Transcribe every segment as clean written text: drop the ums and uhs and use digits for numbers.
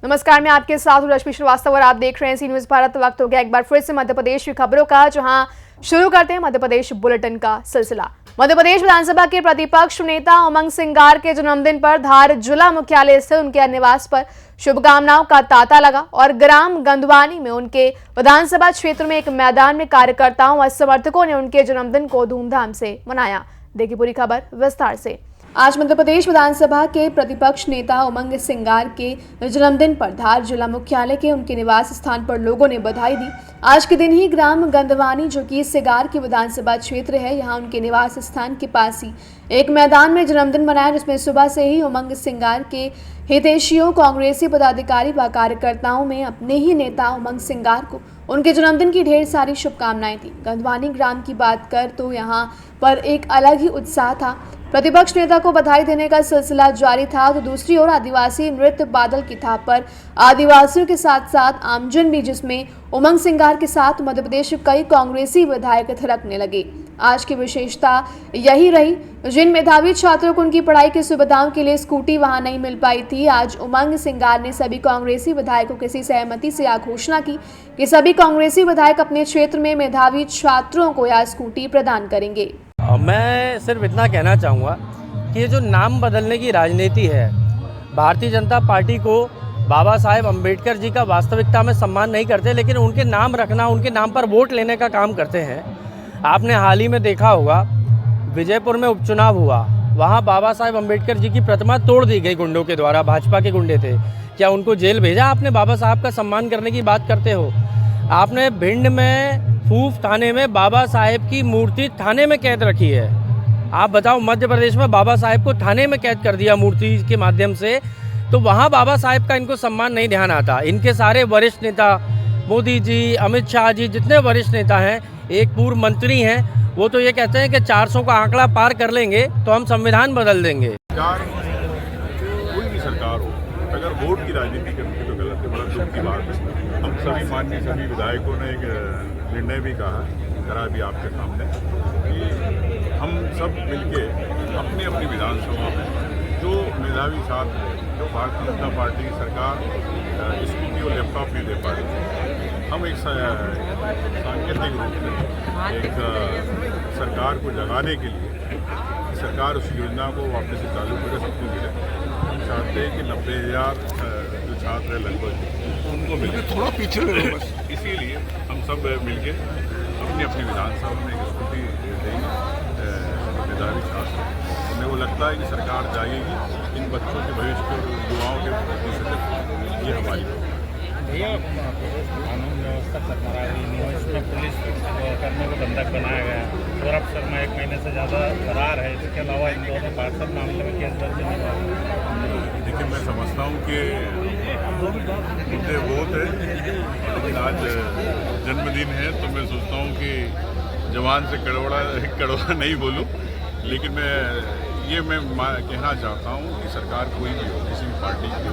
नमस्कार, मैं आपके साथ हूं रश्मि श्रीवास्तव और आप देख रहे हैं सी न्यूज भारत। वक्त हो गया एक बार फिर से मध्य प्रदेश की खबरों का, जहां शुरू करते हैं मध्य प्रदेश बुलेटिन का सिलसिला। मध्य प्रदेश विधानसभा के प्रतिपक्ष नेता उमंग सिंगार के जन्मदिन पर धार जिला मुख्यालय स्थित उनके निवास पर शुभकामनाओं का तांता लगा और ग्राम गंदवानी में उनके विधानसभा क्षेत्र में एक मैदान में कार्यकर्ताओं और समर्थकों ने उनके जन्मदिन को धूमधाम से मनाया। देखिए पूरी खबर विस्तार से। आज मध्य प्रदेश विधानसभा के प्रतिपक्ष नेता उमंग सिंगार के जन्मदिन पर धार जिला मुख्यालय के उनके निवास स्थान पर लोगों ने बधाई दी। आज के दिन ही ग्राम गंदवानी, जो कि सिंगार की विधानसभा क्षेत्र है, यहां उनके निवास स्थान के पास ही एक मैदान में जन्मदिन मनाया, जिसमें सुबह से ही उमंग सिंगार के हितैषियों, कांग्रेसी पदाधिकारी व कार्यकर्ताओं में अपने ही नेता उमंग सिंगार को उनके जन्मदिन की ढेर सारी शुभकामनाएं दी। गंदवानी ग्राम की बात कर तो यहाँ पर एक अलग ही उत्साह था। प्रतिपक्ष नेता को बधाई देने का सिलसिला जारी था, तो दूसरी ओर आदिवासी नृत्य बादल की थाप पर आदिवासियों के साथ साथ आमजन भी, जिसमें उमंग सिंगार के साथ मध्य प्रदेश के कई कांग्रेसी विधायक थिरकने लगे। आज की विशेषता यही रही, जिन मेधावी छात्रों को उनकी पढ़ाई की सुविधाओं के लिए स्कूटी वहां नहीं मिल पाई थी, आज उमंग सिंगार ने सभी कांग्रेसी विधायकों की सहमति से यह घोषणा की कि सभी कांग्रेसी विधायक अपने क्षेत्र में मेधावी छात्रों को यह स्कूटी प्रदान करेंगे। मैं सिर्फ इतना कहना चाहूँगा कि ये जो नाम बदलने की राजनीति है, भारतीय जनता पार्टी को बाबा साहेब अम्बेडकर जी का वास्तविकता में सम्मान नहीं करते, लेकिन उनके नाम रखना, उनके नाम पर वोट लेने का काम करते हैं। आपने हाल ही में देखा होगा, विजयपुर में उपचुनाव हुआ, वहाँ बाबा साहेब अम्बेडकर जी की प्रतिमा तोड़ दी गई गुंडों के द्वारा। भाजपा के गुंडे थे, क्या उनको जेल भेजा? आपने बाबा साहब का सम्मान करने की बात करते हो। आपने भिंड में फूफ थाने में बाबा साहेब की मूर्ति थाने में कैद रखी है। आप बताओ, मध्य प्रदेश में बाबा साहेब को थाने में कैद कर दिया मूर्ति के माध्यम से, तो वहाँ बाबा साहेब का इनको सम्मान नहीं ध्यान आता। इनके सारे वरिष्ठ नेता, मोदी जी, अमित शाह जी, जितने वरिष्ठ नेता हैं, एक पूर्व मंत्री हैं, वो तो ये कहते हैं कि 400 का आंकड़ा पार कर लेंगे तो हम संविधान बदल देंगे। कोई भी सरकार हो, अगर वोट की राजनीति करती तो गलत है, बड़ा दुख की बात है। हम सभी माननीय सभी विधायकों ने एक निर्णय भी करा भी आपके सामने कि हम सब मिलके अपनी अपनी विधानसभा में जो मेधावी छात्र, जो भारतीय जनता पार्टी की सरकार स्कूटी और लैपटॉप नहीं दे पा रही, हम एक सांकेतिक रूप से एक सरकार को जगाने के लिए सरकार उस योजना को वापस से चालू करे, सबको मिले। हम चाहते हैं कि 90,000 जो छात्र है लगभग उनको मिले, थोड़ा पीछे बस। इसीलिए हम सब मिलके अपनी अपनी विधानसभा में एक स्कूटी देंगे मेधावी छात्र। हमें वो लगता है कि सरकार जाएगी इन बच्चों के भविष्य के, युवाओं के प्रति सजग, ये हमारी भैया। कानून व्यवस्था चरमरा रही है, इसमें पुलिस करने को बंधक बनाया गया है। सौरभ शर्मा 1 महीने से ज़्यादा फरार है। इसके अलावा इन दोनों पार्षद मामले में केस दर्ज नहीं हुआ। देखिए, मैं समझता हूँ कि मुद्दे बहुत है, लेकिन आज जन्मदिन है तो मैं सोचता हूँ कि जवान से कड़वा नहीं बोलूँ, लेकिन मैं कहना चाहता हूँ कि सरकार कोई भी हो, किसी भी पार्टी की हो,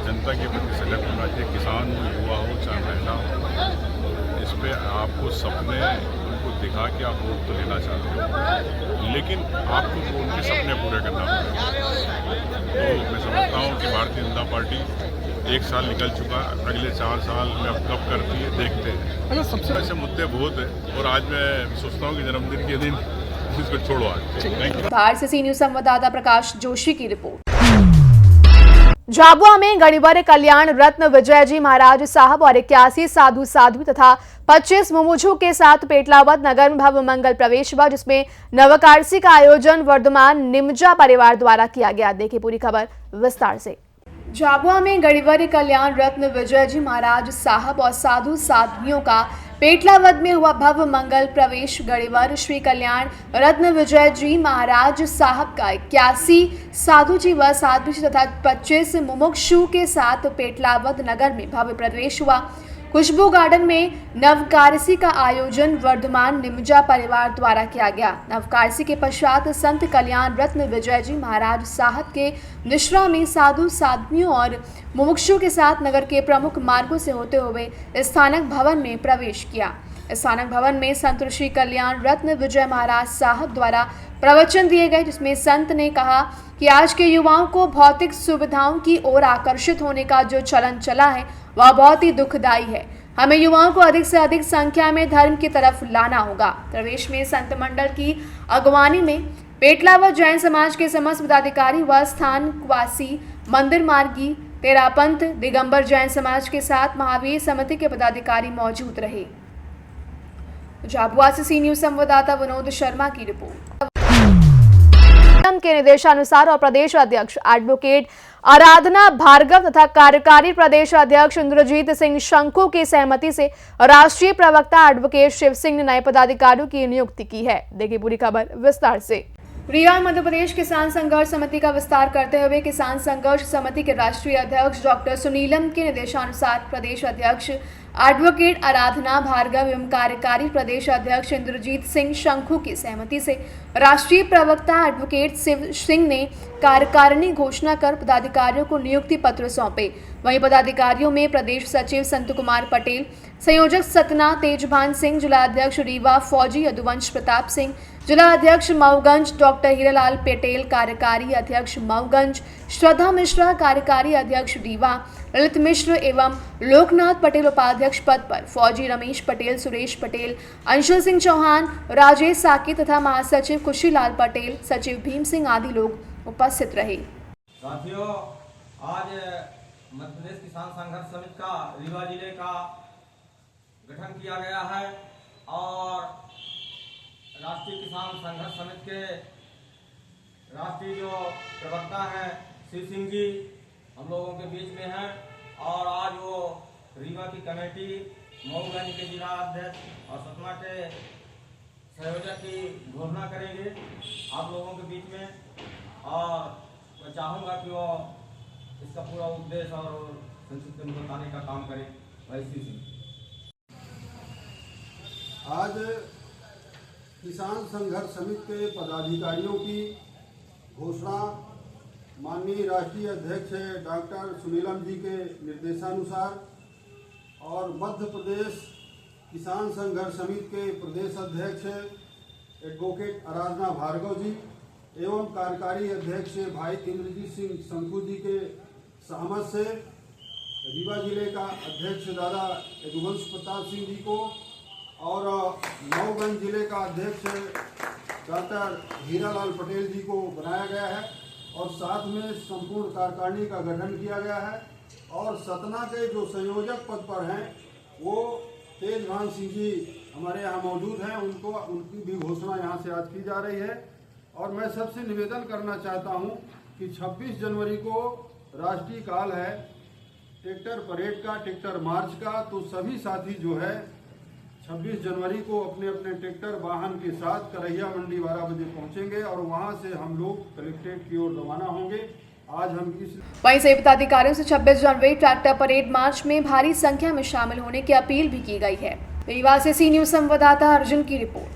जनता के प्रति सजग होना चाहिए। किसान हो, युवा हो, चाहे महिला हो, इस पर आपको सपने उनको दिखा के आप वोट तो लेना चाहते हो, लेकिन आपको उनके सपने पूरे करना पड़ेगा। तो मैं समझता हूँ कि भारतीय जनता पार्टी 1 साल निकल चुका, अगले 4 साल में अब कब करती है देखते हैं। सबसे ऐसे मुद्दे बहुत है, और आज मैं सोचता हूँ कि जन्मदिन के दिन इसको छोड़ो आज। बाहर से सी न्यूज संवाददाता प्रकाश जोशी की रिपोर्ट। झाबुआ में गणिवर कल्याण रत्न विजय जी महाराज साहब और 81 साधु साध्वी तथा 25 मुमुक्षु के साथ पेटलावद नगर में भव्य मंगल प्रवेश हुआ, जिसमें नवकारसी का आयोजन वर्धमान निमजा परिवार द्वारा किया गया। देखिए पूरी खबर विस्तार से। झाबुआ में गणिवर कल्याण रत्न विजय जी महाराज साहब और साधु साध्वियों का पेटलावद में हुआ भव्य मंगल प्रवेश। गणिवर श्री कल्याण रत्न विजय जी महाराज साहब का 81 साधु जी व साध्वी तथा 25 मुमुक्षु के साथ पेटलावद नगर में भव्य प्रवेश हुआ। खुशबू गार्डन में नवकारसी का आयोजन वर्धमान निमजा परिवार द्वारा किया गया। नवकारसी के पश्चात संत कल्याण रत्न विजय जी महाराज साहब के निश्रा में साधु साध्वियों और मुमुक्षु के साथ नगर के प्रमुख मार्गों से होते हुए स्थानक भवन में प्रवेश किया। स्थानक भवन में संत ऋषि कल्याण रत्न विजय महाराज साहब द्वारा प्रवचन दिए गए, जिसमें संत ने कहा कि आज के युवाओं को भौतिक सुविधाओं की ओर आकर्षित होने का जो चलन चला है वह बहुत ही दुखदायी है। हमें युवाओं को अधिक से अधिक संख्या में धर्म की तरफ लाना होगा। प्रदेश में संत मंडल की अगवानी में पेटला व जैन समाज के समस्त पदाधिकारी व स्थानवासी मंदिर मार्गी तेरापंथ दिगंबर जैन समाज के साथ महावीर समिति के पदाधिकारी मौजूद रहे। झाबुआ से सी न्यूज संवाददाता विनोद शर्मा की रिपोर्ट। के निर्देशानुसार और प्रदेश अध्यक्ष एडवोकेट आराधना भार्गव तथा कार्यकारी प्रदेश अध्यक्ष इंद्रजीत सिंह शंकु की सहमति से राष्ट्रीय प्रवक्ता एडवोकेट शिव सिंह ने नए पदाधिकारियों की नियुक्ति की है। देखिए पूरी खबर विस्तार से। रीवा मध्य प्रदेश किसान संघर्ष समिति का विस्तार करते हुए किसान संघर्ष समिति के राष्ट्रीय अध्यक्ष डॉक्टर सुनीलम के निर्देशानुसार प्रदेश अध्यक्ष एडवोकेट आराधना भार्गव एवं कार्यकारी प्रदेश अध्यक्ष इंद्रजीत सिंह शंकु की सहमति से राष्ट्रीय प्रवक्ता एडवोकेट शिव सिंह ने कार्यकारिणी घोषणा कर पदाधिकारियों को नियुक्ति पत्र सौंपे। वहीं पदाधिकारियों में प्रदेश सचिव संत कुमार पटेल, संयोजक सतना तेजभान सिंह, जिला अध्यक्ष रीवा फौजी यदुवंश प्रताप सिंह, जिला अध्यक्ष मऊगंज डॉक्टर हीरालाल पटेल, कार्यकारी अध्यक्ष मऊगंज श्रद्धा मिश्रा, कार्यकारी अध्यक्ष रीवा ललित मिश्र एवं लोकनाथ पटेल उपाध्यक्ष पद पर फौजी रमेश पटेल, सुरेश पटेल, अंशुल सिंह चौहान, राजेश साकी तथा महासचिव खुशीलाल पटेल, सचिव भीम सिंह आदि लोग उपस्थित रहे। साथियों, आज मध्य प्रदेश किसान संघर्ष समिति का रीवा जिले का गठन किया गया है और राष्ट्रीय किसान संघर्ष समिति के राष्ट्रीय जो प्रवक्ता हैं शिव सिंह जी हम लोगों के बीच में हैं और आज वो रीवा की कमेटी, मऊगंज के जिला अध्यक्ष और सतना के संयोजक की घोषणा करेंगे आप लोगों के बीच में। और मैं चाहूँगा कि वो इसका पूरा उद्देश्य और संक्षिप्त में बताने का काम करें। वैसी सिंह आज किसान संघर्ष समिति के पदाधिकारियों की घोषणा माननीय राष्ट्रीय अध्यक्ष डॉक्टर सुनीलम जी के निर्देशानुसार और मध्य प्रदेश किसान संघर्ष समिति के प्रदेश अध्यक्ष एडवोकेट आराधना भार्गव जी एवं कार्यकारी अध्यक्ष भाई इंद्रजीत सिंह शंकु जी के सहमत से रीवा जिले का अध्यक्ष दादा यदुवंश प्रताप सिंह जी को और मऊगंज जिले का अध्यक्ष डॉक्टर हीरालाल पटेल जी को बनाया गया है और साथ में संपूर्ण कार्यकारिणी का गठन किया गया है। और सतना के जो संयोजक पद पर हैं वो तेजभान सिंह जी हमारे यहाँ मौजूद हैं, उनकी भी घोषणा यहाँ से आज की जा रही है। और मैं सबसे निवेदन करना चाहता हूँ कि 26 जनवरी को राष्ट्रीय काल है ट्रैक्टर परेड का, ट्रैक्टर मार्च का, तो सभी साथी जो है 26 जनवरी को अपने अपने ट्रैक्टर वाहन के साथ करैया मंडी 12 बजे पहुंचेंगे और वहां से हम लोग कलेक्ट्रेट की ओर रवाना होंगे। आज हम वहीं से पदाधिकारियों से 26 जनवरी ट्रैक्टर परेड मार्च में भारी संख्या में शामिल होने की अपील भी की गई है। रीवा से सी न्यूज संवाददाता अर्जुन की रिपोर्ट।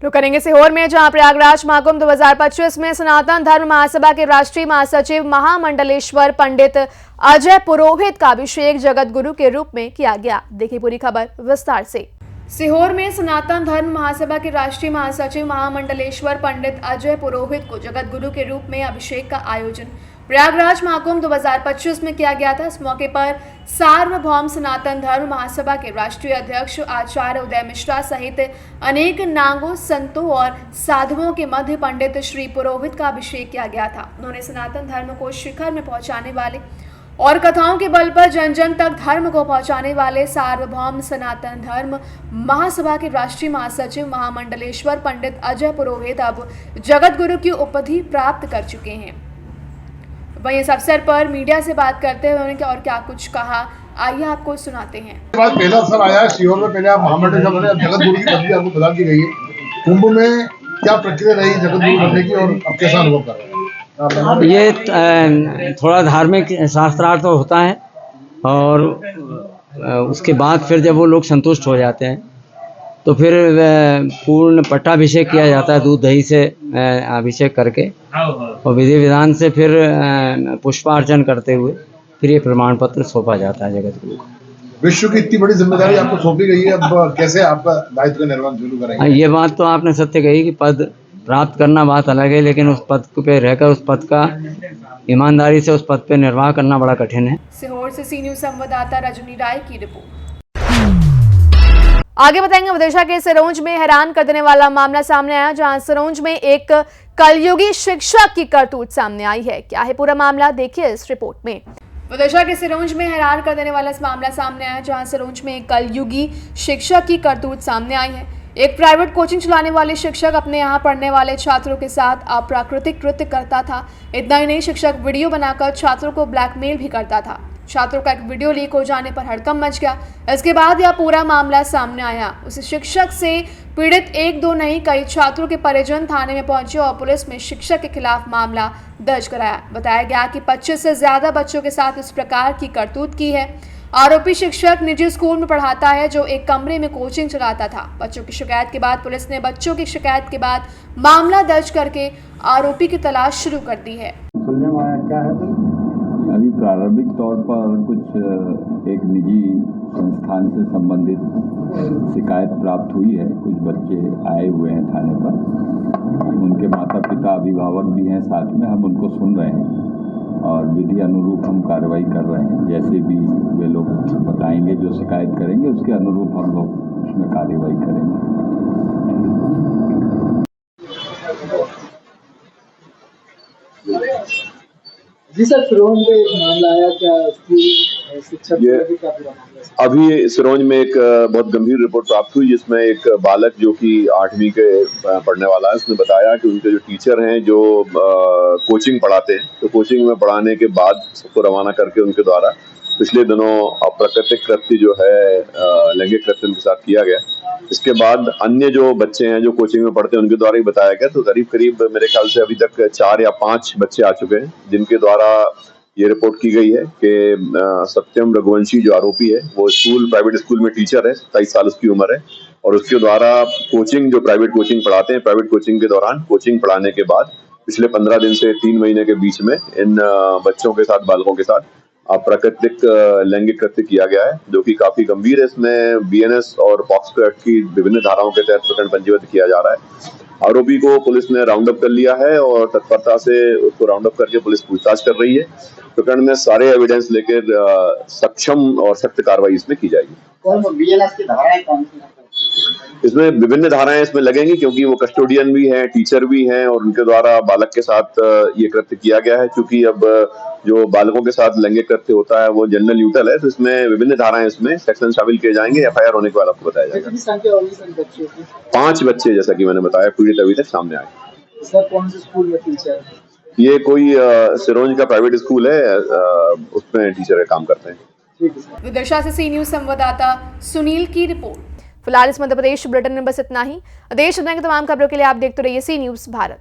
रुक करेंगे सीहोर में, जहां प्रयागराज महाकुंभ 2025 में सनातन धर्म महासभा के राष्ट्रीय महासचिव महामंडलेश्वर पंडित अजय पुरोहित का अभिषेक जगत गुरु के रूप में किया गया। देखिए पूरी खबर विस्तार से। सीहोर में सनातन धर्म महासभा के राष्ट्रीय महासचिव महामंडलेश्वर पंडित अजय पुरोहित को जगत गुरु के रूप में अभिषेक का आयोजन प्रयागराज महाकुंभ 2025 में किया गया था। इस मौके पर सार्वभौम सनातन धर्म महासभा के राष्ट्रीय अध्यक्ष आचार्य उदय मिश्रा सहित अनेक नागों, संतों और साधुओं के मध्य पंडित श्री पुरोहित का अभिषेक किया गया था। उन्होंने सनातन धर्म को शिखर में पहुंचाने वाले और कथाओं के बल पर जन जन तक धर्म को पहुंचाने वाले सार्वभौम सनातन धर्म महासभा के राष्ट्रीय महासचिव महामंडलेश्वर पंडित अजय पुरोहित अब जगत गुरु की उपाधि प्राप्त कर चुके हैं। वहीं इस अवसर पर मीडिया से बात करते हुए उन्होंने और क्या कुछ कहा, आइए आपको सुनाते हैं। बाद पहला अवसर आया है सीहोर में, पहले आप महामंडलेश्वर बने, जगत गुरु की पदवी आपको प्रदान की गई है। कुंभ में क्या प्रक्रिया रही जगत गुरु बनने की और अब कैसा अनुभव कर रहे हैं? ये थोड़ा धार्मिक शास्त्रार्थ तो होता है और उसके बाद फिर जब वो लोग संतुष्ट हो जाते हैं तो फिर पूर्ण पट्टाभिषेक किया जाता है, दूध दही से अभिषेक करके और विधि विधान से फिर पुष्पार्चन करते हुए फिर ये प्रमाण पत्र सौंपा जाता है जगत गुरु को। विश्व की इतनी बड़ी जिम्मेदारी आपको सौंपी गई है, अब कैसे आपका दायित्व का निर्वहन शुरू करेंगे? ये बात तो आपने सत्य कही कि पद प्राप्त करना बात अलग है, लेकिन उस पद पे रहकर उस पद का ईमानदारी से उस पद पे निर्वाह करना बड़ा कठिन है। सीहोर से सी न्यूज संवाददाता रजनी राय की रिपोर्ट। आगे बताएंगे, विदिशा के सिरोंज में हैरान कर देने वाला मामला सामने आया, जहां सिरोंज में एक कलयुगी शिक्षक की करतूत सामने आई है। क्या है पूरा मामला, देखिए इस रिपोर्ट में। विदिशा के सिरोंज में हैरान कर देने वाला मामला सामने आया, जहां सिरोंज में एक कलयुगी शिक्षक की करतूत सामने आई है। एक प्राइवेट कोचिंग चलाने वाले शिक्षक अपने यहाँ पढ़ने वाले छात्रों के साथ अप्राकृतिक कृत्य करता था। इतना ही नहीं, शिक्षक वीडियो बनाकर छात्रों को ब्लैकमेल भी करता था। छात्रों का एक वीडियो लीक हो जाने पर हड़कंप मच गया। इसके बाद यह पूरा मामला सामने आया। उस शिक्षक से पीड़ित एक दो नहीं कई छात्रों के परिजन थाने में पहुंचे और पुलिस में शिक्षक के खिलाफ मामला दर्ज कराया। बताया गया कि 25 से ज्यादा बच्चों के साथ इस प्रकार की करतूत की है। आरोपी शिक्षक निजी स्कूल में पढ़ाता है, जो एक कमरे में कोचिंग चलाता था। बच्चों की शिकायत के बाद पुलिस ने बच्चों की शिकायत के बाद मामला दर्ज करके आरोपी की तलाश शुरू कर दी है। अभी प्रारंभिक तौर पर कुछ एक निजी संस्थान से संबंधित शिकायत प्राप्त हुई है। कुछ बच्चे आए हुए हैं थाने पर, उनके माता पिता अभिभावक भी हैं साथ में। हम उनको सुन रहे हैं और विधि अनुरूप हम कार्रवाई कर रहे हैं। जैसे भी वे लोग बताएंगे, जो शिकायत करेंगे, उसके अनुरूप हम लोग उसमें कार्रवाई करेंगे। जी सर, सिरोंज में एक मामला आया, क्या उसकी शिक्षक से क्या पूरा मामला? अभी सिरोंज में एक बहुत गंभीर रिपोर्ट प्राप्त हुई, जिसमें एक बालक जो कि 8वीं के पढ़ने वाला है, उसने बताया कि उनके जो टीचर हैं जो कोचिंग पढ़ाते हैं, तो कोचिंग में पढ़ाने के बाद सबको रवाना करके उनके द्वारा पिछले दिनों अप्राकृतिक कृत्य जो है लैंगिक कृत्य उनके साथ किया गया। इसके बाद अन्य जो बच्चे हैं जो कोचिंग में पढ़ते हैं, उनके द्वारा ही बताया गया। तो करीब करीब मेरे ख्याल से अभी तक 4 या 5 बच्चे आ चुके हैं, जिनके द्वारा ये रिपोर्ट की गई है कि सत्यम रघुवंशी जो आरोपी है, वो प्राइवेट स्कूल में टीचर है, 27 साल उसकी उम्र है, और उसके द्वारा कोचिंग जो प्राइवेट कोचिंग पढ़ाते हैं, प्राइवेट कोचिंग के दौरान कोचिंग पढ़ाने के बाद पिछले 15 दिन से 3 महीने के बीच में इन बच्चों के साथ, बालकों के साथ अप्राकृतिक लैंगिक कृत्य किया गया है, जो कि काफी गंभीर है। इसमें बीएनएस और पॉक्सो एक्ट की विभिन्न धाराओं के तहत प्रकरण पंजीबद्ध किया जा रहा है। आरोपी को पुलिस ने राउंड अप कर लिया है और तत्परता से उसको राउंड अप करके पुलिस पूछताछ कर रही है। प्रकरण में सारे एविडेंस लेकर सक्षम और सख्त कार्रवाई इसमें की जाएगी। कौन बीएनएस की धाराएं कौन सी? इसमें विभिन्न धाराएं इसमें लगेंगी, क्योंकि वो कस्टोडियन भी हैं, टीचर भी हैं, और उनके द्वारा बालक के साथ ये कृत्य किया गया है। क्योंकि अब जो बालकों के साथ लैंगिक कृत्य होता है वो जनरल न्यूट्रल है, तो इसमें विभिन्न धाराएं, इसमें सेक्शन शामिल किए जाएंगे। एफआईआर होने के बाद आपको बताया जाएगा। 5 बच्चे, जैसा कि मैंने बताया, पीड़ित अभी तक सामने आए। सर, कौन से स्कूल में टीचर? ये कोई सिरोंज का प्राइवेट स्कूल है, उसमें टीचर का काम करते हैं। विदिशा से सी न्यूज संवाददाता सुनील की रिपोर्ट। फिलहाल इस मध्य प्रदेश बुलेटिन में बस इतना ही। देश दुनिया की तमाम खबरों के लिए आप देखते रहिए सी न्यूज भारत।